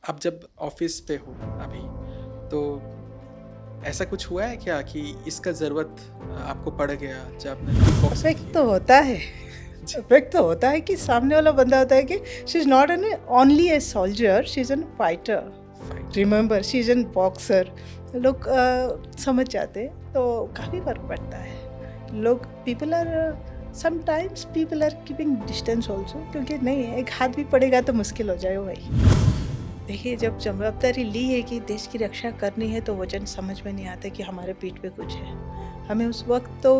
आप जब ऑफिस पे हो अभी, तो ऐसा कुछ हुआ है क्या कि इसका ज़रूरत आपको पड़ गया जब आपने किक बॉक्सिंग इफ़ेक्ट की तो है? होता है। जी। इफ़ेक्ट तो होता है कि सामने वाला बंदा होता है कि she is not an only a soldier, she is an fighter. Fighter. Remember she is an boxer. लोग समझ जाते हैं तो काफ़ी फ़र्क पड़ता है। लोग people are sometimes people are keeping distance also, क्योंकि नहीं एक हाथ भी पड़ेगा तो मुश्किल हो जाएगा भाई। देखिए, जब ज़िम्मेदारी ली है कि देश की रक्षा करनी है तो वजन समझ में नहीं आता कि हमारे पीठ पे कुछ है। हमें उस वक़्त तो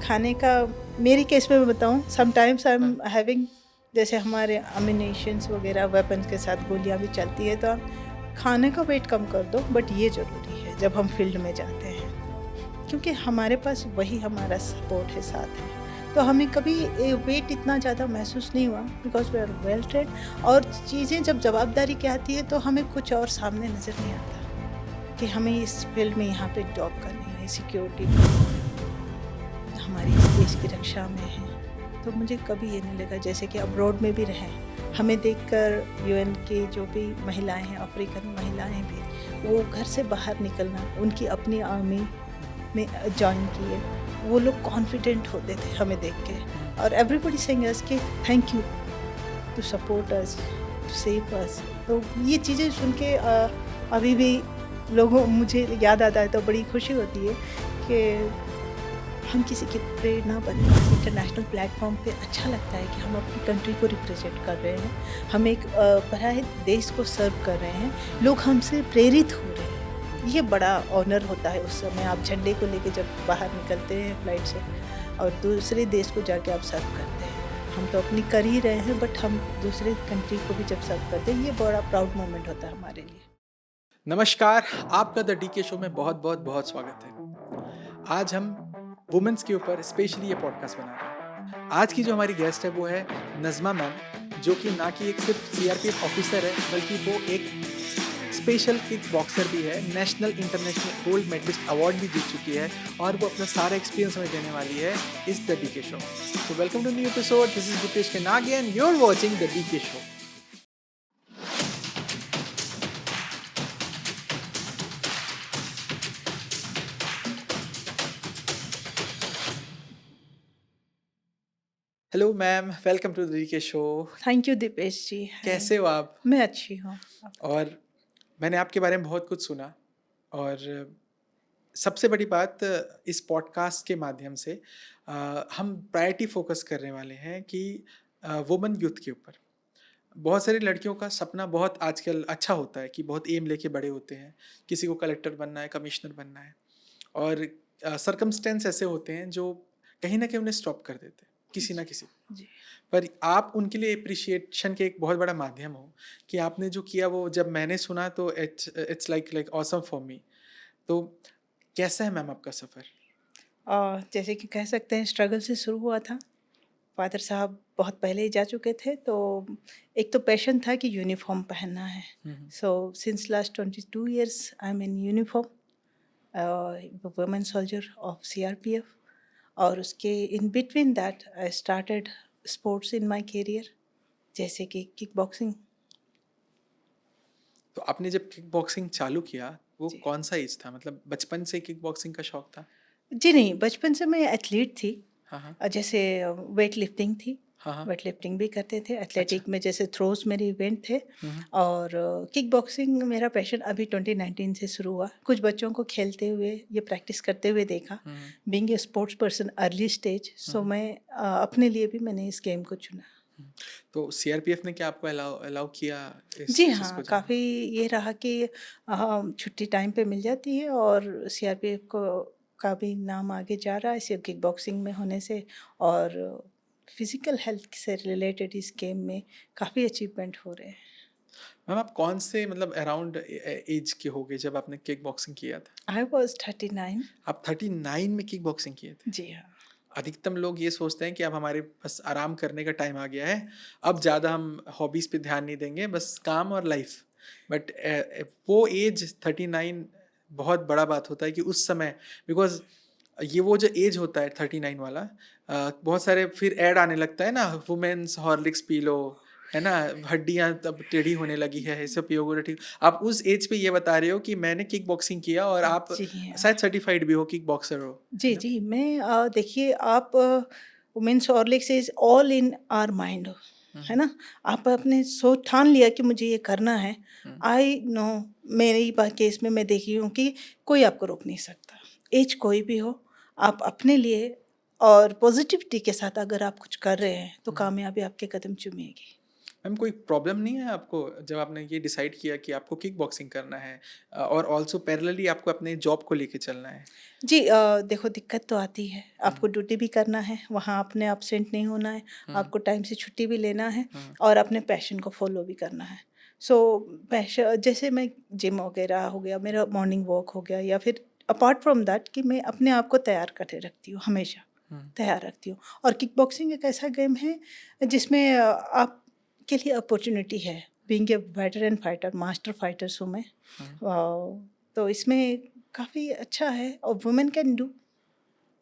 खाने का, मेरी केस में मैं बताऊँ, समटाइम्स आई हाँ। एम हैविंग, जैसे हमारे एम्युनिशंस वग़ैरह वेपन्स के साथ गोलियाँ भी चलती है, तो आप खाने का वेट कम कर दो, बट ये ज़रूरी है जब हम फील्ड में जाते हैं। क्योंकि हमारे पास वही हमारा सपोर्ट है, साथ है। तो हमें कभी वेट इतना ज़्यादा महसूस नहीं हुआ, because we are well trained. और चीज़ें जब ज़वाबदारी की आती है तो हमें कुछ और सामने नज़र नहीं आता कि हमें इस फील्ड में यहाँ पे जॉब करनी है, सिक्योरिटी हमारी इस देश की रक्षा में है। तो मुझे कभी ये नहीं लगा, जैसे कि अब्रॉड में भी रहें, हमें देखकर यूएन की जो भी महिलाएँ हैं, अफ्रीकन महिलाएँ भी, वो घर से बाहर निकलना, उनकी अपनी आर्मी में जॉइन किए, वो लोग कॉन्फिडेंट होते थे हमें देख के। और एवरीबॉडी सेइंग अस कि thank you to support us, to save us. तो ये चीज़ें सुन के अभी भी लोगों मुझे याद आता है तो बड़ी खुशी होती है कि हम किसी की प्रेरणा बने। इंटरनेशनल प्लेटफॉर्म पे अच्छा लगता है कि हम अपनी कंट्री को रिप्रेजेंट कर रहे हैं, हम एक पराये देश को सर्व कर रहे हैं, लोग हमसे प्रेरित हो रहे हैं। ये बड़ा ऑनर होता है उस समय, आप झंडे को लेके जब बाहर निकलते हैं फ्लाइट से और दूसरे देश को जाके आप सर्व करते हैं। हम तो अपनी कर ही रहे हैं, बट हम दूसरे कंट्री को भी जब सर्व करते हैं, ये बड़ा प्राउड मोमेंट होता है हमारे लिए। नमस्कार, आपका द डीके शो में बहुत स्वागत है। आज हम वुमेन्स के ऊपर स्पेशली ये पॉडकास्ट बना रहे हैं। आज की जो हमारी गेस्ट है वो है नज़मा मैम, जो कि ना कि एक सिर्फ सीआरपीएफ ऑफिसर है, बल्कि वो एक स्पेशल किक बॉक्सर भी है। National international gold medalist award भी जीत चुकी है और वो अपना सारा एक्सपीरियंस हमें देने वाली है is the DK show. So welcome to new episode, this is Rupesh K Nage and you are watching the DK show. Hello ma'am, welcome to the DK show. Thank you Deepesh ji. Hi. कैसे हो आप? मैं अच्छी हूँ। आप बताइए। और मैंने आपके बारे में बहुत कुछ सुना, और सबसे बड़ी बात, इस पॉडकास्ट के माध्यम से हम प्रायोरिटी फोकस करने वाले हैं कि वुमेन यूथ के ऊपर। बहुत सारी लड़कियों का सपना बहुत आजकल अच्छा होता है कि बहुत एम लेके बड़े होते हैं, किसी को कलेक्टर बनना है, कमिश्नर बनना है, और सरकमस्टेंस ऐसे होते हैं जो कहीं ना कहीं उन्हें स्टॉप कर देते हैं, किसी ना किसी। जी। पर आप उनके लिए अप्रिशिएशन के एक बहुत बड़ा माध्यम हो कि आपने जो किया, वो जब मैंने सुना तो it's it's like like awesome for me. तो कैसा है मैम आपका सफ़र? जैसे कि कह सकते हैं स्ट्रगल से शुरू हुआ था। फ़ादर साहब बहुत पहले ही जा चुके थे, तो एक तो पैशन था कि यूनिफ़ॉर्म पहनना है। Hmm. So since last 22 years I am in uniform, women soldier of CRPF. और उसके in between that I started sports in my career, जैसे कि किक बॉक्सिंग। तो आपने जब किक बॉक्सिंग चालू किया, वो जी। कौन सा एज था? मतलब बचपन से किक बॉक्सिंग का शौक था? जी नहीं, बचपन से मैं एथलीट थी। हाँ, हाँ। जैसे वेट लिफ्टिंग थी, हाँ, हाँ। वेट लिफ्टिंग भी करते थे, अच्छा। एथलेटिक में जैसे थ्रोज़ मेरे इवेंट थे। हम्म। और किक बॉक्सिंग मेरा पैशन अभी 2019 से शुरू हुआ। कुछ बच्चों को खेलते हुए, ये प्रैक्टिस करते हुए देखा। Hmm. Being a sports person early stage, so hmm. मैं अपने लिए भी मैंने इस गेम को चुना। हम्म। तो सीआरपीएफ ने क्या आपको अलाउ अलाउ किया इस जी चीज़ हाँ, को जाना? काफ़ी ये रहा कि छुट्टी टाइम पे मिल जाती है और सीआरपीएफ को का भी नाम आगे जा रहा है सिर्फ किक बॉक्सिंग में होने से। और फिज़िकल हेल्थ से रिलेटेड इस गेम में काफ़ी अचीवमेंट हो रहे हैं। मैम, आप कौन से मतलब अराउंड एज के हो गए जब आपने किक बॉक्सिंग किया था? I was 39। आप 39 में किक बॉक्सिंग किए थे? जी हाँ। अधिकतम लोग ये सोचते हैं कि अब हमारे बस आराम करने का टाइम आ गया है, अब ज़्यादा हम हॉबीज़ पे ध्यान नहीं देंगे, बस काम और लाइफ। बट वो एज 39 बहुत बड़ा बात होता है कि उस समय, बिकॉज ये वो जो एज होता है 39 वाला, बहुत सारे फिर ऐड आने लगता है ना, वुमेन्स हॉर्लिक्स पी लो, है ना, हड्डियां तब टेढ़ी होने लगी है, सब योगा ठीक। आप उस एज पे ये बता रहे हो कि मैंने किक बॉक्सिंग किया और आप जी शायद सर्टिफाइड भी हो, किक बॉक्सर हो, जी, है ना? जी। मैं देखिए आप women's Horlicks is all in our mind, है हम्म, ना? आप अपने सोच ठान लिया कि मुझे ये करना है। हम्म, आई नो मेरी केस में मैं देखी हूँ कि कोई आपको रोक नहीं सकता। एज कोई भी हो, आप अपने लिए और पॉज़िटिविटी के साथ अगर आप कुछ कर रहे हैं, तो हम्म। कामयाबी आपके कदम चूमेगी। मैम कोई प्रॉब्लम नहीं है आपको जब आपने ये डिसाइड किया कि आपको किक बॉक्सिंग करना है, और ऑल्सो पैरेलली आपको अपने जॉब को लेके चलना है? जी देखो दिक्कत तो आती है, हम्म, आपको ड्यूटी भी करना है, वहाँ आपने एब्सेंट नहीं होना है, हम्म, आपको टाइम से छुट्टी भी लेना है हम्म, और अपने पैशन को फॉलो भी करना है। सो जैसे मैं जिम वगैरह हो गया, मेरा मॉर्निंग वॉक हो गया या फिर अपार्ट फ्रॉम दैट कि मैं अपने आप को तैयार करके रखती हूँ, हमेशा हम्म, तैयार रखती हूँ। और किक बॉक्सिंग एक ऐसा गेम है जिसमें आपके लिए अपॉर्चुनिटी है, being a veteran fighter, master fighters हूँ मैं। हम्म, तो इसमें काफ़ी अच्छा है और वुमेन कैन डू।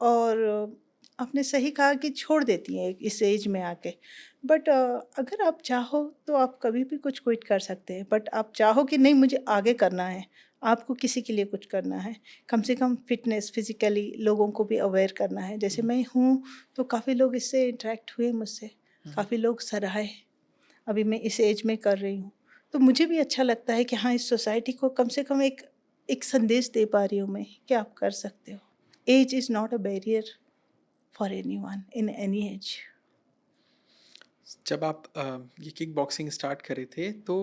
और आपने सही कहा कि छोड़ देती हैं इस एज में आके। बट अगर आप चाहो तो आप कभी भी कुछ क्विट कर सकते हैं। बट आप चाहो कि नहीं मुझे आगे करना है, आपको किसी के लिए कुछ करना है, कम से कम फिटनेस फिजिकली लोगों को भी अवेयर करना है। जैसे हम्म, मैं हूँ तो काफ़ी लोग इससे इंटरेक्ट हुए मुझसे, हम्म, काफ़ी लोग सराहे। अभी मैं इस एज में कर रही हूँ तो मुझे भी अच्छा लगता है कि हाँ इस सोसाइटी को कम से कम एक एक संदेश दे पा रही हूँ मैं कि आप कर सकते हो। Age is not a barrier for anyone in any age. जब आप ये किक बॉक्सिंग स्टार्ट करे थे तो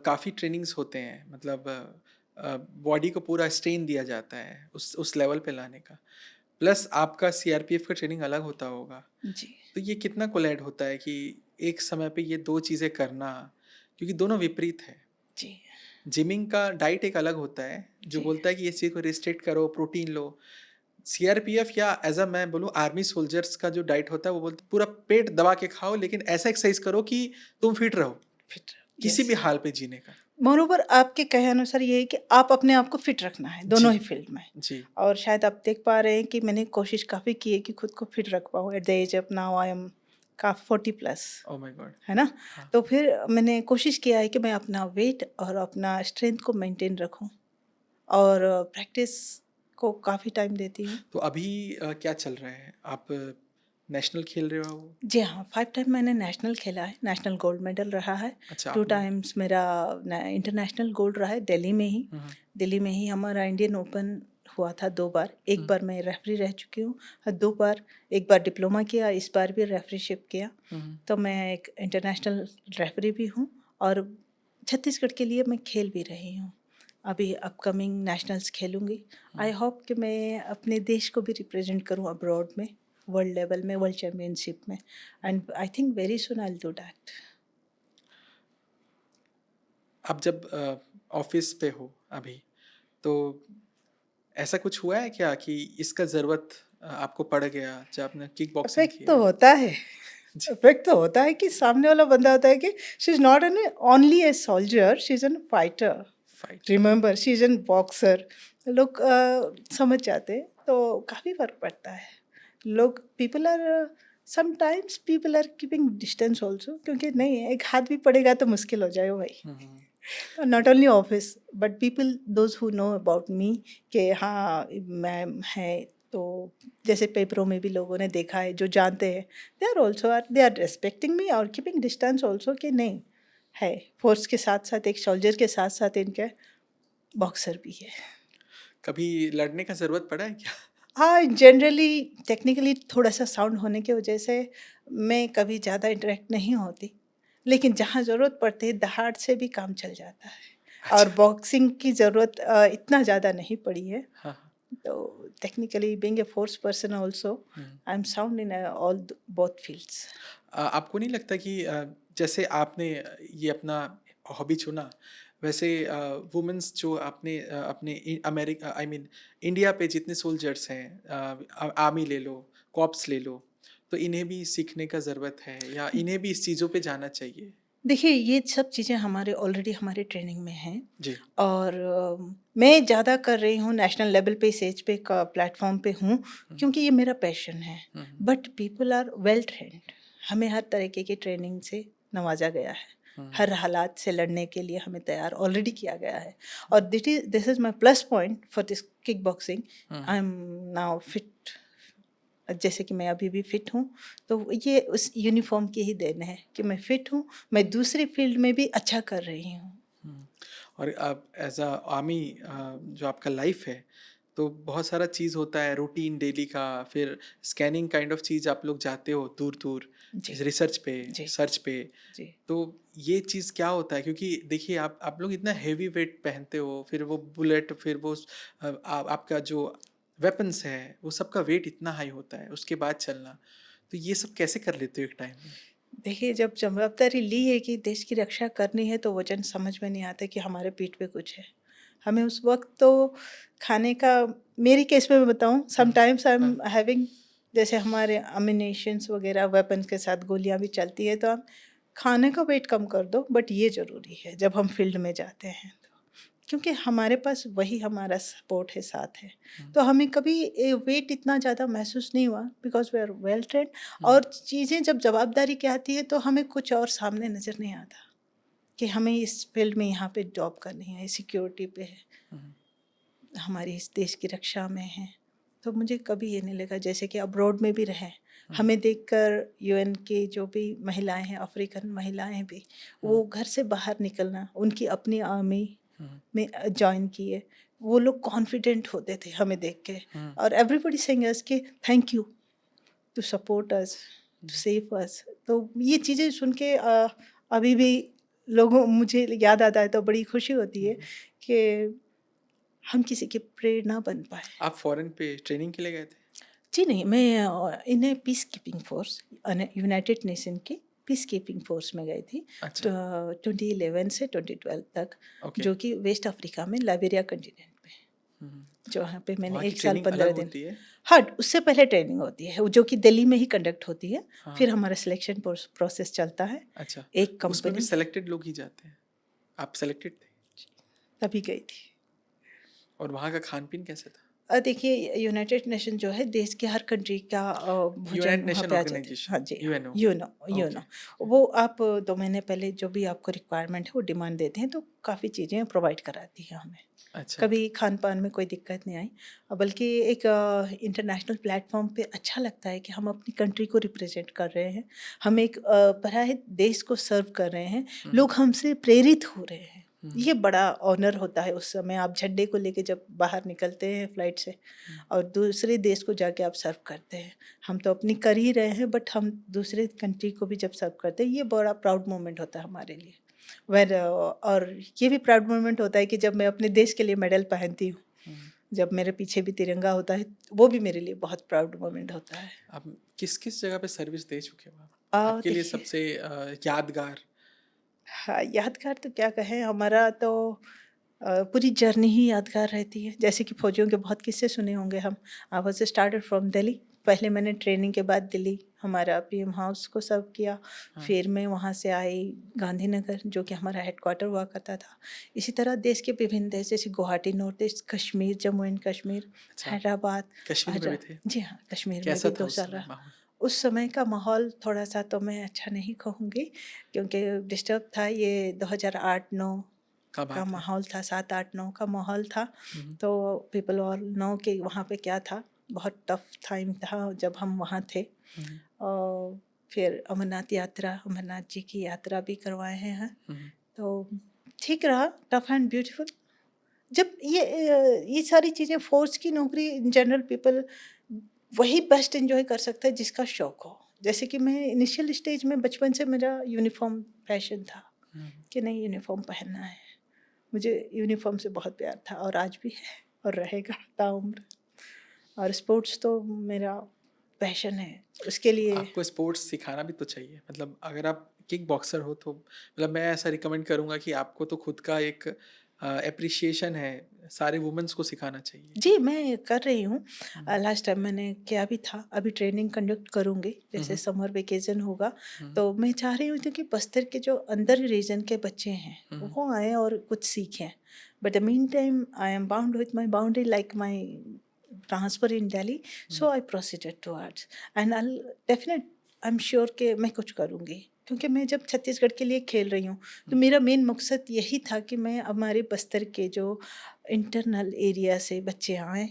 काफ़ी ट्रेनिंग्स होते हैं, मतलब बॉडी को पूरा स्ट्रेन दिया जाता है उस लेवल पे लाने का, प्लस आपका सीआरपीएफ का ट्रेनिंग अलग होता होगा। जी तो ये कितना कोलैड होता है कि एक समय पे ये दो चीज़ें करना, क्योंकि दोनों विपरीत है। जी जिमिंग का डाइट एक अलग होता है जो जी बोलता है कि इस चीज़ को रिस्ट्रिक्ट करो, प्रोटीन लो। सीआरपीएफ या एज अ मैं बोलूँ आर्मी सोल्जर्स का जो डाइट होता है वो बोलते पूरा पेट दबा के खाओ, लेकिन ऐसा एक्सरसाइज करो कि तुम फिट रहो फिट किसी यस। भी हाल पे जीने का। मोरोवर आपके कहे अनुसार ये है कि आप अपने आप को फिट रखना है जी, दोनों ही फील्ड में। जी। और शायद आप देख पा रहे हैं कि मैंने कोशिश काफ़ी की है कि खुद को फिट रख पाऊँ at the age of now I am का 40+, ओह माय गॉड! है ना? हाँ। तो फिर मैंने कोशिश किया है कि मैं अपना वेट और अपना स्ट्रेंथ को मेंटेन रखूं और प्रैक्टिस को काफ़ी टाइम देती हूँ। तो अभी क्या चल रहा है? आप नेशनल खेल रहे हो? जी हाँ, 5 टाइम मैंने नेशनल खेला है, नेशनल गोल्ड मेडल रहा है। अच्छा 2 आपने। टाइम्स मेरा न इंटरनेशनल गोल्ड रहा है दिल्ली में ही। हुँ, हुँ, दिल्ली में ही हमारा इंडियन ओपन हुआ था 2 बार। एक हुँ, बार मैं रेफ़री रह चुकी हूँ और 2 बार, एक बार डिप्लोमा किया, इस बार भी रेफ़रीशिप किया। हुँ, हुँ। तो मैं एक इंटरनेशनल रेफ़री भी हूँ और छत्तीसगढ़ के लिए मैं खेल भी रही हूँ। अभी अपकमिंग नेशनल्स खेलूँगी। आई होप कि मैं अपने देश को भी रिप्रेज़ेंट करूँ अब्रॉड में, वर्ल्ड लेवल में, वर्ल्ड चैम्पियनशिप में and I think very soon I will do that. आप जब ऑफ़िस पे हो अभी, तो ऐसा कुछ हुआ है क्या कि इसका ज़रूरत आपको पड़ गया जब आपने किक बॉक्सिंग इफ़ेक्ट किया तो है? होता है। जी, इफ़ेक्ट तो होता है कि सामने वाला बंदा होता है कि she is not an only a soldier, she is an fighter. Fighter. Remember she is an boxer. लोग समझ जाते हैं तो काफ़ी फ़र्क पड़ता है। लोग people are sometimes people are keeping distance also क्योंकि नहीं एक हाथ भी पड़ेगा तो मुश्किल हो जाएगा भाई। Hmm, hmm, not only office but people those who know about me कि हाँ मैम है। तो जैसे पेपरों में भी लोगों ने देखा है जो जानते हैं they are also are they are respecting me और कीपिंग डिस्टेंस ऑल्सो कि नहीं है। फोर्स के साथ साथ एक सोल्जर के साथ साथ इनके बॉक्सर भी है। कभी लड़ने का ज़रूरत पड़ा है क्या? हाँ जनरली टेक्निकली थोड़ा सा साउंड होने की वजह से मैं कभी ज़्यादा इंटरेक्ट नहीं होती लेकिन जहाँ ज़रूरत पड़ती है दहाड़ से भी काम चल जाता है। और अच्छा। बॉक्सिंग की ज़रूरत इतना ज़्यादा नहीं पड़ी है। हाँ, हाँ। तो technically being a force person also hmm. I am sound in all both fields. आपको नहीं लगता कि जैसे आपने ये अपना हॉबी चुना, वैसे वुमेन्स जो आपने अपने अमेरिका आई मीन इंडिया पे जितने सोल्जर्स हैं, आर्मी ले लो, कॉप्स ले लो, तो इन्हें भी सीखने का ज़रूरत है या इन्हें भी इस चीज़ों पे जाना चाहिए? देखिए ये सब चीज़ें हमारे ऑलरेडी हमारे ट्रेनिंग में हैं जी। और मैं ज़्यादा कर रही हूँ नेशनल लेवल पे इस एज पे का प्लेटफॉर्म पे हूँ हुँ, क्योंकि ये मेरा पैशन है। Hmm, hmm, but people are well trained, हमें हर तरीके की ट्रेनिंग से नवाजा गया है। हम्म, हर हालात से लड़ने के लिए हमें तैयार ऑलरेडी किया गया है। और this is my plus point for this kick boxing. I am now fit, जैसे कि मैं अभी भी फिट हूँ। तो ये उस यूनिफॉर्म की ही देन है कि मैं फिट हूँ, मैं दूसरी फील्ड में भी अच्छा कर रही हूँ। हम्म। और अब एज अ आर्मी जो आपका लाइफ है, तो बहुत सारा चीज़ होता है रूटीन डेली का, फिर स्कैनिंग काइंड ऑफ चीज़ आप लोग जाते हो दूर दूर जी रिसर्च पे, जी सर्च पे। जी तो ये चीज़ क्या होता है, क्योंकि देखिए आप लोग इतना हैवी वेट पहनते हो, फिर वो बुलेट, फिर वो आपका जो वेपन्स है वो सबका वेट इतना हाई होता है, उसके बाद चलना, तो ये सब कैसे कर लेते हो एक टाइम में? देखिए, जब जवाबदारी ली है कि देश की रक्षा करनी है तो वजन समझ में नहीं आता कि हमारे पीठ पे कुछ है। हमें उस वक्त तो खाने का, मेरी केस में मैं बताऊं, समटाइम्स आई एम हाँ। हैविंग, जैसे हमारे अम्यूनेशंस वगैरह वेपन्स के साथ गोलियां भी चलती है, तो हम खाने का वेट कम कर दो, बट ये ज़रूरी है जब हम फील्ड में जाते हैं तो, क्योंकि हमारे पास वही हमारा सपोर्ट है, साथ है। तो हमें कभी वेट इतना ज़्यादा महसूस नहीं हुआ, because we are well trained. और चीज़ें जब जवाबदारी की आती है तो हमें कुछ और सामने नज़र नहीं आता कि हमें इस फील्ड में यहाँ पे जॉब करनी है, सिक्योरिटी पे है, हमारी इस देश की रक्षा में है। तो मुझे कभी ये नहीं लगा, जैसे कि अब्रॉड में भी रहें, हमें देखकर यूएन की जो भी महिलाएं हैं, अफ्रीकन महिलाएं भी, वो घर से बाहर निकलना, उनकी अपनी आर्मी में ज्वाइन किए, वो लोग कॉन्फिडेंट होते थे हमें देख के। और एवरीबॉडी सेइंग अस कि thank you to support us, to save us. तो ये चीज़ें सुन के अभी भी लोगों मुझे याद आता है तो बड़ी खुशी होती है कि हम किसी की प्रेरणा बन पाए। आप फॉरेन पे ट्रेनिंग के लिए गए थे? जी नहीं, मैं in a peace keeping force, United Nation की पीस कीपिंग फोर्स में गई थी। अच्छा। 2011 से 2012 तक, ओके। जो कि वेस्ट अफ्रीका में लाइबेरिया कंटिनेंट पे, हम्म। जहाँ पे मैंने वहाँ की 1 साल ट्रेनिंग 15 अलग दिन। होती है? हाँ, उससे पहले ट्रेनिंग होती है जो कि दिल्ली में ही कंडक्ट होती है। हाँ। फिर हमारा सिलेक्शन प्रोसेस चलता है। अच्छा। एक उसमें भी कंपनी, सेलेक्टेड लोग ही जाते हैं? आप सेलेक्टेड थे? तभी गई थी। और वहाँ का खान पीन कैसे था? देखिए, यूनाइटेड नेशन जो है, देश के हर कंट्री का भोजन यूनाइटेड वहाँ नेशन पे आ जाता है। ऑर्गेनाइजेशन, हाँ जी, हाँ, यूएनओ। यूनो। ओके। वो आप 2 महीने पहले जो भी आपको रिक्वायरमेंट है वो डिमांड देते हैं, तो काफ़ी चीज़ें प्रोवाइड कराती है हमें। अच्छा। कभी खान-पान में कोई दिक्कत नहीं आई। बल्कि एक इंटरनेशनल प्लेटफ़ॉर्म पे अच्छा लगता है कि हम अपनी कंट्री को रिप्रेज़ेंट कर रहे हैं। हम एक पराये देश को सर्व कर रहे हैं। लोग हमसे प्रेरित हो रहे हैं। ये बड़ा ऑनर होता है उस समय, आप झंडे को लेके जब बाहर निकलते हैं फ्लाइट से और दूसरे देश को जाके आप सर्व करते हैं। हम तो अपनी कर ही रहे हैं, बट हम दूसरे कंट्री को भी जब सर्व करते हैं, ये बड़ा प्राउड मोमेंट होता है हमारे लिए। और ये भी प्राउड मोमेंट होता है कि जब मैं अपने देश के लिए मेडल पहनती हूँ, जब मेरे पीछे भी तिरंगा होता है, वो भी मेरे लिए बहुत प्राउड मोमेंट होता है। आप किस किस जगह पे सर्विस दे चुके हो आप? आपके लिए देखिए, सबसे यादगार? हाँ, यादगार तो क्या कहें, हमारा तो पूरी जर्नी ही यादगार रहती है। जैसे कि फ़ौजियों के बहुत किस्से सुने होंगे हम। I was started from Delhi. पहले मैंने ट्रेनिंग के बाद दिल्ली हमारा पीएम हाउस को सर्व किया। फिर मैं वहाँ से आई गांधीनगर, जो कि हमारा हेडक्वार्टर हुआ करता था। इसी तरह देश के विभिन्न देश, जैसे Guwahati north east, Kashmir, Jammu and Kashmir, अच्छा। हैदराबाद, कश्मीर में भी थे? जी हाँ, कश्मीर में कैसा भी था 2 उस साल समय रहा। माहौल? उस समय का माहौल थोड़ा-सा तो मैं अच्छा नहीं कहूँगी, क्योंकि डिस्टर्ब था। ये 2008-9 क्या का बात है? माहौल था, 7-8-9 का माहौल था। हम्म। तो पीपल ऑल नो कि वहाँ पे क्या था, बहुत टफ टाइम था जब हम वहाँ थे। हम्म। और फिर अमरनाथ यात्रा, अमरनाथ जी की यात्रा भी करवाए हैं। हम्म। तो ठीक रहा, टफ एंड ब्यूटीफुल। जब ये सारी चीज़ें, फ़ोर्स की नौकरी, इन जनरल पीपल वही बेस्ट एन्जॉय कर सकता है जिसका शौक हो। जैसे कि मैं इनिशियल स्टेज में बचपन से मेरा यूनिफ़ॉर्म पैशन था कि नहीं, यूनिफ़ॉर्म पहनना है। मुझे यूनिफ़ॉर्म से बहुत प्यार था और आज भी है और रहेगा ताउम्र। और स्पोर्ट्स तो मेरा पैशन है, उसके लिए। आपको स्पोर्ट्स सिखाना भी तो चाहिए, मतलब अगर आप किक बॉक्सर हो तो मतलब मैं ऐसा रिकमेंड करूँगा कि आपको तो खुद का एक एप्रिसिएशन है, सारे वुमेन्स को सिखाना चाहिए। जी, मैं कर रही हूँ। लास्ट टाइम मैंने किया भी था, अभी ट्रेनिंग कंडक्ट करूँगी, जैसे समर वेकेशन होगा, तो मैं चाह रही हूँ कि बस्तर के जो अंदर रीजन के बच्चे हैं, वो आएँ और कुछ सीखें। But the mean time I am bound with my boundary, like my transfer in Delhi, so I proceeded towards and I am sure कि मैं कुछ करूँगी। क्योंकि मैं जब छत्तीसगढ़ के लिए खेल रही हूँ तो मेरा मेन मकसद यही था कि मैं हमारे बस्तर के जो इंटरनल एरिया से बच्चे आएँ,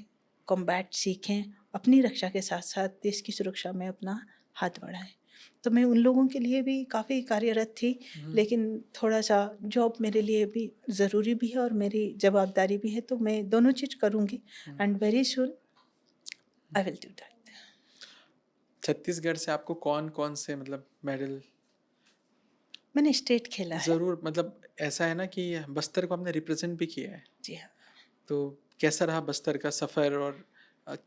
कॉम्बैट सीखें, अपनी रक्षा के साथ साथ देश की सुरक्षा में अपना हाथ बढ़ाएँ। तो मैं उन लोगों के लिए भी काफ़ी कार्यरत थी, लेकिन थोड़ा-सा जॉब मेरे लिए भी ज़रूरी भी है और मेरी जवाबदारी भी है, तो मैं दोनों चीज़ करूँगी and very soon I will do that. Chhattisgarh से आपको कौन-कौन से मतलब मेडल मैंने स्टेट खेला है। ज़रूर मतलब ऐसा है ना कि बस्तर को आपने रिप्रेजेंट भी किया है, जी हाँ। तो कैसा रहा बस्तर का सफ़र और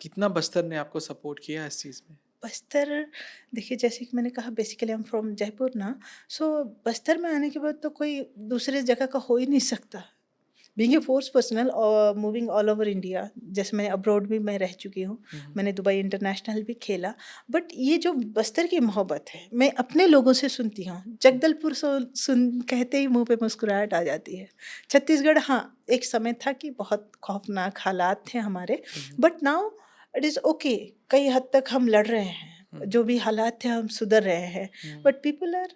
कितना बस्तर ने आपको सपोर्ट किया इस चीज़ में? बस्तर देखिए जैसे कि मैंने कहा basically I am from Jaipur ना, सो बस्तर में आने के बाद तो कोई दूसरे जगह का हो ही नहीं सकता। बीइंग ए फोर्स पर्सनल और मूविंग ऑल ओवर इंडिया, जैसे मैं अब्रॉड भी मैं रह चुकी हूँ, मैंने दुबई इंटरनेशनल भी खेला, बट ये जो बस्तर की मोहब्बत है मैं अपने लोगों से सुनती हूँ। जगदलपुर सुन कहते ही मुंह पे मुस्कुराहट आ जाती है। छत्तीसगढ़ हाँ, एक समय था कि बहुत खौफनाक हालात थे हमारे, but now it is okay. कई हद तक हम लड़ रहे हैं, जो भी हालात थे हम सुधर रहे हैं, but people are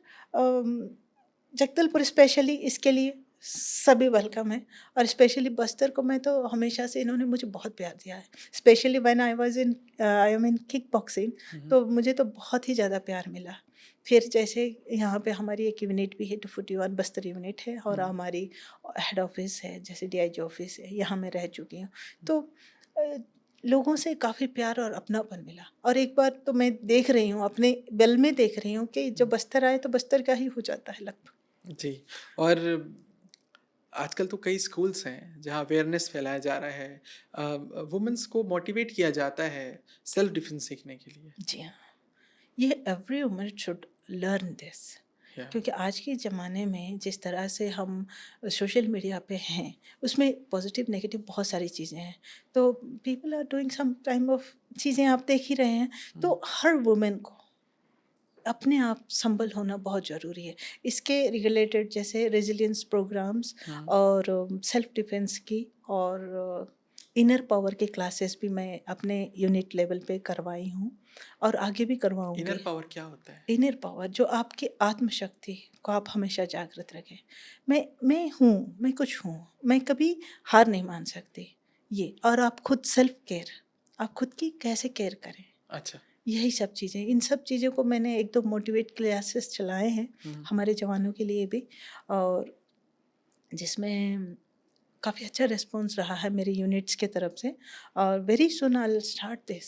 Jagdalpur specially इसके लिए सभी वेलकम है। और स्पेशली बस्तर को मैं तो हमेशा से इन्होंने मुझे बहुत प्यार दिया है। Specially when I am in kick boxing, तो मुझे तो बहुत ही ज़्यादा प्यार मिला। फिर जैसे यहाँ पे हमारी एक यूनिट भी है 241 बस्तर यूनिट है और हमारी हेड ऑफिस है, जैसे डीआईजी ऑफिस है, यहाँ मैं रह चुकी हूँ। तो अ, लोगों से काफ़ी प्यार और अपनापन मिला। और एक बार तो मैं देख रही हूँ, अपने बल में देख रही हूँ कि जब बस्तर आए तो बस्तर का ही हो जाता है लगभग। जी। और आजकल तो कई स्कूल्स हैं जहाँ अवेयरनेस फैलाया जा रहा है, वुमेन्स को मोटिवेट किया जाता है सेल्फ डिफेंस सीखने के लिए। जी हाँ। ये every woman should learn this, या क्योंकि आज के ज़माने में जिस तरह से हम सोशल मीडिया पे हैं उसमें पॉजिटिव नेगेटिव बहुत सारी चीज़ें हैं। तो people are doing some time of चीज़ें आप देख ही रहे हैं। तो हर वुमेन को अपने आप संबल होना बहुत ज़रूरी है। इसके रिलेटेड जैसे रेजिलियंस प्रोग्राम्स और सेल्फ डिफेंस की और इनर पावर की क्लासेस भी मैं अपने यूनिट लेवल पे करवाई हूँ और आगे भी इनर करवाऊँगी। पावर क्या होता है? इनर पावर जो आपकी आत्मशक्ति को आप हमेशा जागृत रखें। मैं हूँ, मैं कुछ हूँ, मैं कभी हार नहीं मान सकती। ये और आप खुद सेल्फ केयर, आप खुद की कैसे केयर करें, अच्छा। यही सब चीज़ें, इन सब चीज़ों को मैंने 1-2 मोटिवेट क्लासेस चलाए हैं हमारे जवानों के लिए भी, और जिसमें काफ़ी अच्छा रिस्पॉन्स रहा है मेरे यूनिट्स के तरफ से। और very soon I will start this.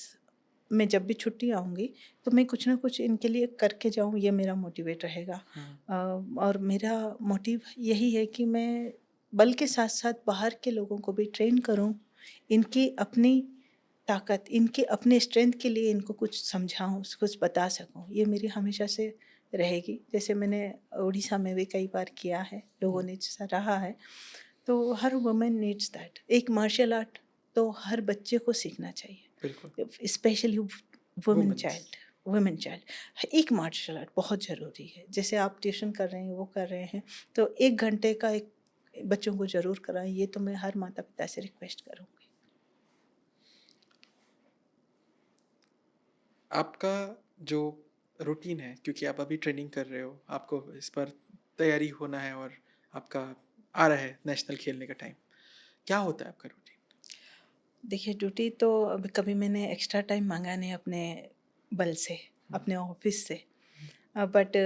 मैं जब भी छुट्टी आऊँगी तो मैं कुछ ना कुछ इनके लिए करके जाऊँ, ये मेरा मोटिवेट रहेगा। और मेरा मोटिव यही है कि मैं बल के साथ-साथ बाहर के लोगों को भी ट्रेन करूँ, इनकी अपनी ताकत, इनके अपने स्ट्रेंथ के लिए इनको कुछ समझाऊँ, कुछ बता सकूँ, ये मेरी हमेशा से रहेगी। जैसे मैंने उड़ीसा में भी कई बार किया है, लोगों ने सराहा है। तो हर वुमन नीड्स दैट। एक मार्शल आर्ट तो हर बच्चे को सीखना बिल्कुल। चाहिए, specially women women's. Child. Women child एक मार्शल आर्ट बहुत ज़रूरी है। जैसे आप ट्यूशन कर रहे हैं, वो कर रहे हैं, तो 1 घंटे का एक बच्चों को ज़रूर कराएँ, ये तो मैं हर माता-पिता से रिक्वेस्ट करूँगी। आपका जो रूटीन है, क्योंकि आप अभी ट्रेनिंग कर रहे हो, आपको इस पर तैयारी होना है और आपका आ रहा है नेशनल खेलने का टाइम। क्या होता है आपका रूटीन? देखिए ड्यूटी तो अभी कभी मैंने एक्स्ट्रा टाइम माँगा नहीं अपने बल से, अपने ऑफ़िस से। बट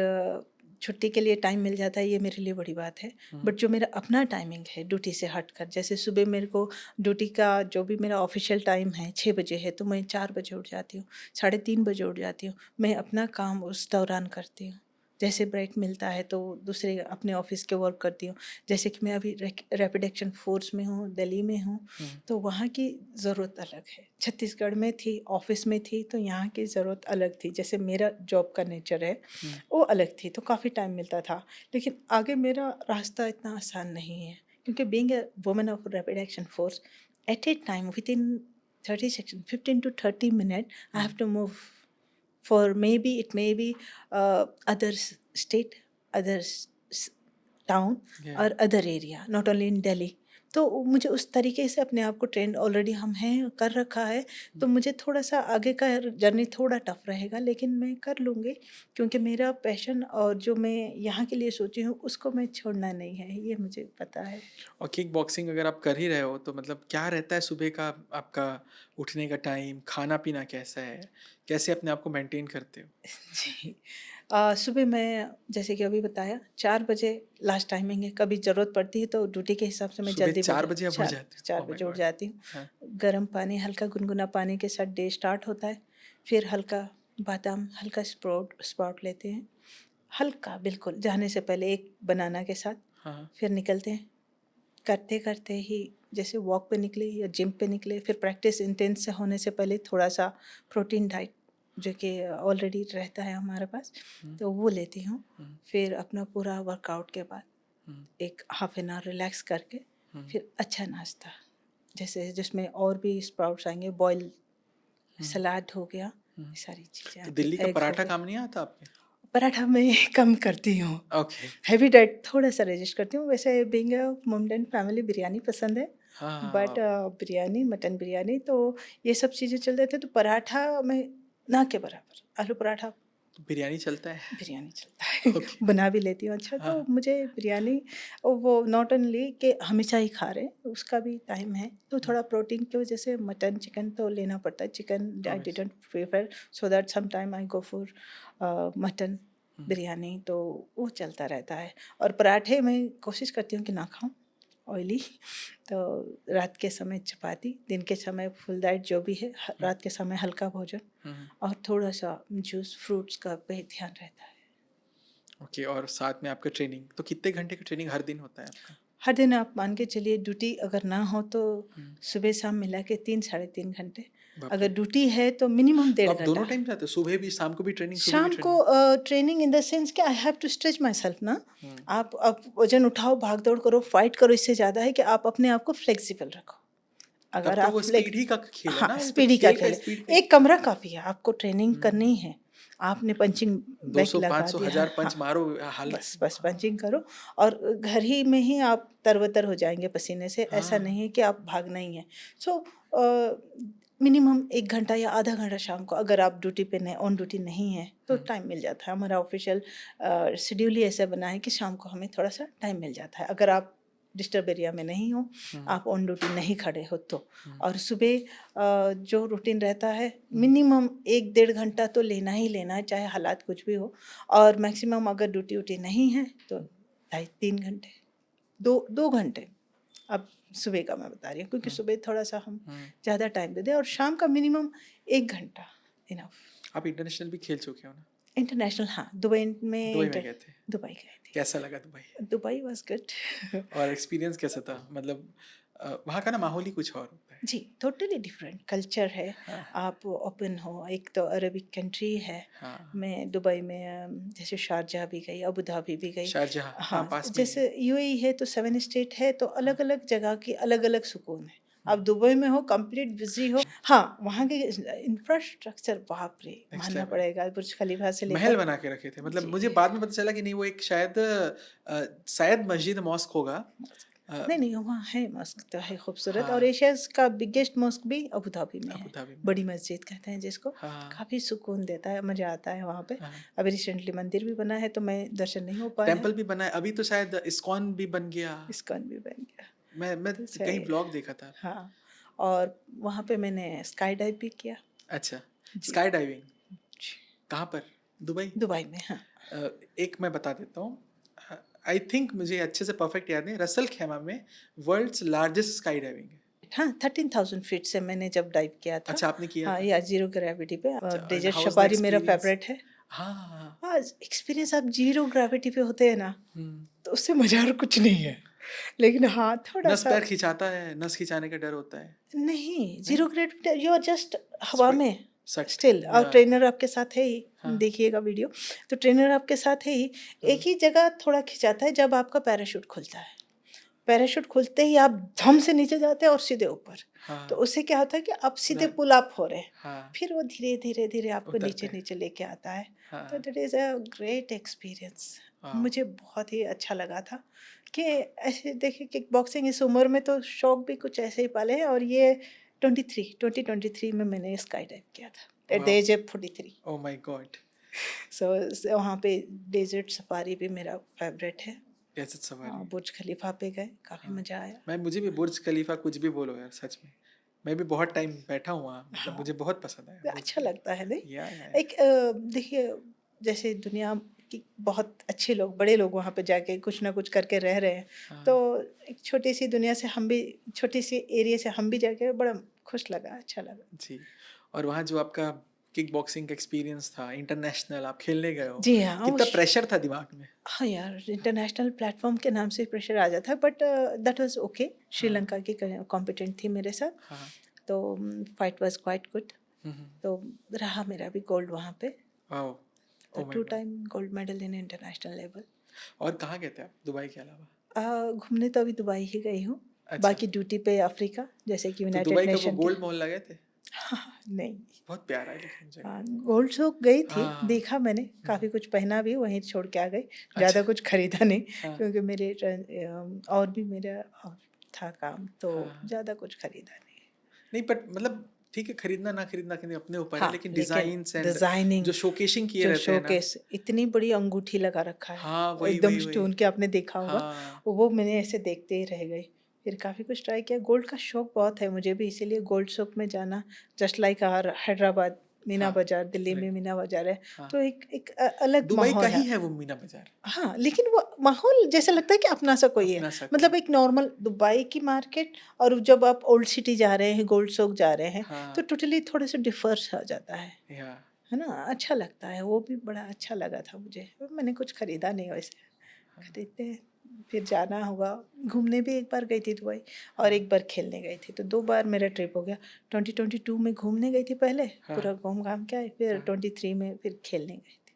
छुट्टी के लिए टाइम मिल जाता है, ये मेरे लिए बड़ी बात है। बट जो मेरा अपना टाइमिंग है ड्यूटी से हटकर, जैसे सुबह मेरे को ड्यूटी का जो भी मेरा ऑफ़िशियल टाइम है 6 बजे है, तो मैं 4 बजे उठ जाती हूँ, साढ़े 3 बजे उठ जाती हूँ। मैं अपना काम उस दौरान करती हूँ। जैसे ब्रेक मिलता है तो दूसरे अपने ऑफ़िस के वर्क करती हूँ। जैसे कि मैं अभी रैपिड एक्शन फ़ोर्स में हूँ, दिल्ली में हूँ, तो वहाँ की ज़रूरत अलग है। छत्तीसगढ़ में थी, ऑफ़िस में थी, तो यहाँ की ज़रूरत अलग थी। जैसे मेरा जॉब का नेचर है, वो अलग थी, तो काफ़ी टाइम मिलता था। लेकिन आगे मेरा रास्ता इतना आसान नहीं है, क्योंकि being a woman of rapid action force, at a time within 30 second 15 to 30 minute I have to move for maybe it may be other state, other town Yeah. or other area, not only in Delhi. तो मुझे उस तरीके से अपने आप को trend already हम हैं कर रखा है, तो मुझे थोड़ा-सा आगे का जर्नी थोड़ा टफ रहेगा, लेकिन मैं कर लूँगी क्योंकि मेरा पैशन और जो मैं यहाँ के लिए सोची हूँ उसको मैं छोड़ना नहीं है, ये मुझे पता है। और किक बॉक्सिंग अगर आप कर ही रहे हो तो मतलब क्या रहता है सुबह का आपका उठने का टाइम, खाना-पीना कैसा है? कैसे अपने आप को मेंटेन करते हो? जी। सुबह मैं जैसे कि अभी बताया 4 बजे लास्ट टाइमिंग है, कभी ज़रूरत पड़ती है तो ड्यूटी के हिसाब से मैं सुबह जल्दी 4 भी बजे आप उठ 4 जाते हो? 4 ओह माय बजे उठ गॉड! जाती हाँ, हूँ। गर्म पानी, हल्का गुनगुना पानी के साथ डे स्टार्ट होता है। फिर हल्का बादाम, हल्का स्प्राउट स्प्राउट लेते हैं। हल्का बिल्कुल जाने से पहले एक बनाना के साथ, हाँ, हाँ। फिर निकलते हैं। करते-करते ही जैसे वॉक पे निकले या जिम पे निकले, फिर प्रैक्टिस इंटेंस से होने से पहले थोड़ा-सा प्रोटीन डाइट जो कि ऑलरेडी रहता है हमारे पास, हुँ, तो वो लेती हूँ। हुँ, फिर अपना पूरा वर्कआउट के बाद हुँ, एक हाफ एन आवर रिलैक्स करके हुँ, फिर अच्छा नाश्ता, जैसे जिसमें और भी स्प्राउट्स आएँगे, बॉयल हुँ, सलाद हो गया, हुँ। ये सारी चीज़ें तो आ गई, दिल्ली का एग हो पराठा गए। काम नहीं आता आपके? पराठा मैं कम करती हूँ। ओके। हेवी डाइट थोड़ा-सा रेजिस्ट करती हूँ। वैसे being a Mohammedan family biryani पसंद है, हाँ, हाँ, बट आप बिरयानी, मटन बिरयानी तो ये सब चीज़ें चल रहे थे, तो पराठा मैं ना के बराबर, आलू पराठा, बिरयानी चलता है? बिरयानी चलता है। ओके। बना भी लेती हूँ अच्छा, हाँ, तो हाँ। मुझे बिरयानी वो नॉट ओनली कि हमेशा ही खा रहे हैं, उसका भी टाइम है, तो हुँ, थोड़ा प्रोटीन की वजह से मटन, चिकन तो लेना पड़ता है। Chicken I obvious. Didn't prefer, so that some time I go for mutton hmm, biryani, तो वो चलता रहता है। और पराठे मैं कोशिश करती हूँ कि ना खाऊँ ऑयली। तो रात के समय चपाती, दिन के समय फुल डाइट जो भी है, हुँ, रात के समय हल्का भोजन हुँ, हुँ। और थोड़ा-सा जूस, फ्रूट्स का पे ध्यान रहता है। ओके और साथ में आपका ट्रेनिंग, तो कितने घंटे का ट्रेनिंग हर दिन होता है आपका? हर दिन आप मान के चलिए ड्यूटी अगर ना हो तो हुँ, सुबह-शाम मिला के 3 साढ़े 3 घंटे। बाप अगर रे! ड्यूटी है तो मिनिमम तो डेढ़ आप दोनों घंटा। टाइम जाते हो? सुबह भी, शाम को भी ट्रेनिंग, सुबह भी शाम को training? Training in the sense कि I have to stretch myself ना। हुँ, आप वज़न उठाओ, भाग-दौड़ करो, फाइट करो, इससे ज़्यादा है कि आप अपने आप को फ्लेक्सिबल रखो। तब अगर तो आप वो स्पीड ही का खेल है हाँ, ना, वो तो स्पीड ही का खेल का खेल है। स्पीड का ही। एक कमरा काफ़ी है, आपको ट्रेनिंग हुँ, करनी है। आपने पंचिंग बैग 200, लगा 500, दिया, 1000 हाँ, पंच मारो हाल। बस पंचिंग करो और घर ही में ही आप तरबतर हो जाएँगे पसीने से, ऐसा हाँ, नहीं है कि आप भागना ही है। सो मिनिमम 1 घंटा या आधा घंटा शाम को, अगर आप ड्यूटी पे नहीं, ऑन ड्यूटी नहीं हैं, तो हुँ, टाइम मिल जाता है। हमारा ऑफ़िशियल शेड्यूल ही ऐसा बना है कि शाम को हमें थोड़ा-सा टाइम मिल जाता है। अगर आप डिस्टर्ब एरिया में नहीं हो, हुँ, आप ऑन ड्यूटी नहीं खड़े हो तो। हुँ, और सुबह जो रूटीन रहता है, हुँ, मिनिमम 1 डेढ़ घंटा तो लेना ही लेना है, चाहे हालात कुछ भी हो। और मैक्सिमम अगर ड्यूटी-वूटी नहीं है, तो ढाई 3 घंटे, 2 घंटे। अब सुबह का मैं बता रही हूँ, क्योंकि हुँ, सुबह थोड़ा-सा हम हुँ। ज़्यादा टाइम देते हैं और शाम का मिनिमम 1 घंटा इनफ। आप इंटरनेशनल भी खेल चुके हो ना? इंटरनेशनल, हाँ, दुबई में दुबई में गए थे। दुबई गई कैसा लगा दुबई? थी। Dubai was good. और एक्सपीरियंस कैसा था? मतलब वहाँ का ना माहौल ही कुछ और होता है। जी, टोटली डिफरेंट कल्चर है। हाँ, आप ओपन हो, एक तो अरबिक कंट्री है। हाँ। मैं दुबई में जैसे शारजाह भी गई, अबू धाबी भी गई। शारजाह, हाँ, हाँ, पास में ही है। जैसे यूएई है तो 7 स्टेट है, तो हाँ, अलग-अलग जगह की अलग-अलग सुकून है। हुँ, आप दुबई में हो, कंप्लीट बिज़ी हो। हाँ, वहाँ के इंफ्रास्ट्रक्चर बाप रे! नेक्स्ट मानना लेवल। पड़ेगा, बुर्ज खलीफा से महल लेकर। बना के रखे थे। मतलब जी। मुझे बाद में पता चला कि नहीं वो एक शायद मस्जिद मॉस्क होगा। मॉस्क, अ, नहीं, नहीं, वहाँ है मॉस्क तो है खूबसूरत, और हाँ, एशियाज़ का बिगेस्ट मॉस्क भी अबू धाबी में अबू है। धाबी में बड़ी है। मस्जिद कहते हैं जिसको। हाँ, काफ़ी सुकून देता है, मज़ा आता है वहाँ पे। हाँ। अभी रिसेंटली मंदिर भी बना है, तो मैं दर्शन नहीं हो पाए हैं। टेम्पल भी बना है। अभी तो शायद इस्कॉन भी बन गया। इस्कॉन भी बन गया, मैं तो कहीं सही है। ब्लॉग देखा था। हाँ, और वहाँ पे मैंने स्काई डाइव भी किया। अच्छा, जी, स्काई डाइविंग जी। कहाँ पर? दुबई? दुबई में, हाँ। अ, एक मैं बता देता हूँ। आई थिंक मुझे अच्छे से परफेक्ट याद नहीं, रसल खेमा में वर्ल्ड्स लार्जेस्ट स्काई डाइविंग है। हाँ, 13,000 फीट से मैंने जब डाइव किया था। अच्छा, आपने किया हाँ, था? या ज़ीरो ग्रेविटी पे, और अच्छा, and desert how was the safari मेरा एक्सपीरियंस? फ़ेवरेट है। हाँ, हाँ, हाँ। हाँ, एक्सपीरियंस आप ज़ीरो ग्रेविटी पे होते हैं ना, हुँ। तो उससे मज़ा और कुछ नहीं है। लेकिन हाँ, नस थोड़ा-सा पैर खिंचाता है, नस खिंचाने का डर होता है। नहीं, नहीं? Zero gravity, you are just हवा स्व में सट स्टिल, और या ट्रेनर आपके साथ है ही, हाँ, देखिएगा वीडियो, तो ट्रेनर आपके साथ है ही। हुँ, एक ही जगह थोड़ा खिंचाता है जब आपका पैराशूट खुलता है। पैराशूट खुलते ही आप धम से नीचे जाते हैं और सीधे ऊपर। हाँ, तो उससे क्या होता है कि आप सीधे उड़ान। पुल अप हो रहे हैं, हाँ, फिर वो धीरे-धीरे आपको उतरते हैं। नीचे-नीचे लेके आता है। तो हाँ, that is a great experience. Wow! मुझे बहुत ही अच्छा लगा था कि ऐसे देखिए किक बॉक्सिंग इस उम्र में तो शौक भी कुछ ऐसे ही पाले हैं, और ये 2023 में मैंने स्काई डाइव किया था at the wow! Age of 43। Oh my god! So वहाँ पे डेज़र्ट सफारी भी मेरा फेवरेट है। Dessert safari. बुर्ज खलीफा पे गए, काफ़ी हाँ, मज़ा आया। मैं मुझे भी बुर्ज खलीफा कुछ भी बोलो यार सच में। मैं भी बहुत टाइम बैठा हूँ वहाँ, मतलब हाँ, मुझे बहुत पसंद आया तो बुर्ज अच्छा खलीफा। लगता है नहीं? या। एक देखिए जैसे दुनिया की बहुत अच्छे लोग, बड़े लोग वहाँ पे जाके कुछ ना कुछ करके रह रहे हैं, हाँ, तो एक छोटी-सी दुनिया से हम भी, छोटी-सी एरिया से हम भी जाके बड़ा खुश लगा, अच्छा लगा। जी। और वहाँ जो आपका किक बॉक्सिंग का एक्सपीरियंस था, इंटरनेशनल आप खेलने गए हो, जी हाँ, कितना प्रेशर था दिमाग में? हाँ यार, इंटरनेशनल प्लेटफ़ॉर्म के नाम से प्रेशर आ जाता है, बट दैट वाज़ ओके। हाँ, श्रीलंका की क कॉम्पिटेंट थी मेरे साथ, हाँ। तो फाइट वाज़ क्वाइट गुड। हुँ, हुँ। तो रहा मेरा भी गोल्ड वहाँ पे, वाओ! तो oh my 2 God! Time gold medal in international level. और कहाँ गए थे आप दुबई के अलावा? घूमने तो अभी दुबई ही गई हूँ, अच्छा, बाकी ड्यूटी पे अफ्रीका, जैसे कि तो यूनाइटेड दुबई का वो नेशन के। गोल्ड मॉल लगे थे? नहीं। बहुत प्यारा है लेकिन जगह। गोल्ड सॉक गई थी, हाँ। देखा मैंने, हुँ, काफ़ी हुँ। कुछ पहना भी, वहीं छोड़ के आ गई। अच्छा, ज़्यादा कुछ खरीदा नहीं, हाँ, क्योंकि और भी मेरा था काम, तो हाँ। ज़्यादा कुछ खरीदा नहीं। नहीं बट मतलब ठीक है, खरीदना ना खरीदना कि अपने ऊपर है, हाँ, लेकिन लेकिन डिज़ाइन्स एंड डिज़ाइनिंग, जो शोकेसिंग किए जो रहते हैं ना। शोकेस, इतनी बड़ी अंगूठी लगा रखा है, हाँ, वही, एकदम वही, वही। स्टोन के, आपने देखा होगा। हाँ, वो मैंने ऐसे देखते ही रह गई। फिर काफ़ी कुछ ट्राई किया, गोल्ड का शौक बहुत है मुझे भी, इसीलिए गोल्ड शॉप में जाना, just like our Hyderabad Meena हाँ, बाज़ार, दिल्ली में राइट, मीना बाज़ार है, हाँ। तो एक अलग दुबई का माहौल ही है। है वो मीना बाज़ार, हाँ, लेकिन वो माहौल जैसा लगता है कि अपना-सा कोई है। अपना सा कोई। मतलब एक नॉर्मल दुबई की मार्केट, और जब आप ओल्ड सिटी जा रहे हैं, गोल्ड सॉक जा रहे हैं, तो हाँ, टोटली थोड़े-से डिफ़र्स आ जाता या है ना? अच्छा लगता है, वो भी बड़ा अच्छा लगा था मुझे। मैंने कुछ खरीदा नहीं वैसे, हाँ, खरीदते हैं, फिर जाना होगा। घूमने भी एक बार गई थी दुबई, और हाँ, एक बार खेलने गई थी, तो 2 बार मेरा ट्रिप हो गया। 2022 में घूमने गई थी पहले, हाँ, पूरा घूम-घाम के आई, फिर हाँ। 23 में फिर खेलने गई थी।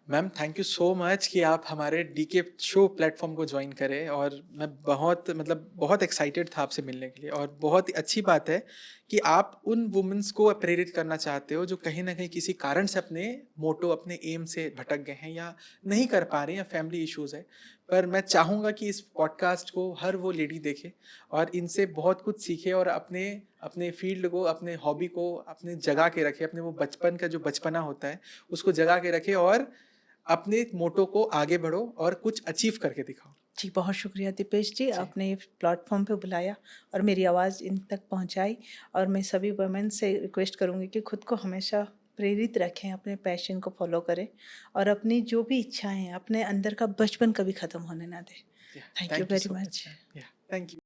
Ma'am thank you so much कि आप हमारे डीके शो प्लेटफॉर्म को ज्वाइन करें, और मैं बहुत मतलब बहुत एक्साइटेड था आपसे मिलने के लिए, और बहुत ही अच्छी बात है कि आप उन वुमेन्स को प्रेरित करना चाहते हो जो कहीं ना कहीं किसी कारण से अपने मोटो अपने एम से भटक गए हैं या नहीं कर पा रहे हैं, या फैमिली इश्यूज है। पर मैं चाहूँगा कि इस पॉडकास्ट को हर वो लेडी देखे और इनसे बहुत कुछ सीखे, और अपने अपने फील्ड को, अपने हॉबी को अपने जगा के रखे, अपने वो बचपन का जो बचपना होता है उसको जगा के रखे, और अपने मोटो को आगे बढ़ो और कुछ अचीव करके दिखाओ। जी, बहुत शुक्रिया दीपेश जी, जी, आपने प्लेटफ़ॉर्म पे बुलाया और मेरी आवाज़ इन तक पहुँचाई, और मैं सभी वुमेन से रिक्वेस्ट करूँगी कि खुद को हमेशा प्रेरित रखें, अपने पैशन को फ़ॉलो करें, और अपनी जो भी इच्छाएँ हैं, अपने अंदर का बचपन कभी ख़त्म होने ना दें। या thank you thank you very so much much. Ma'am, या थैंक यू।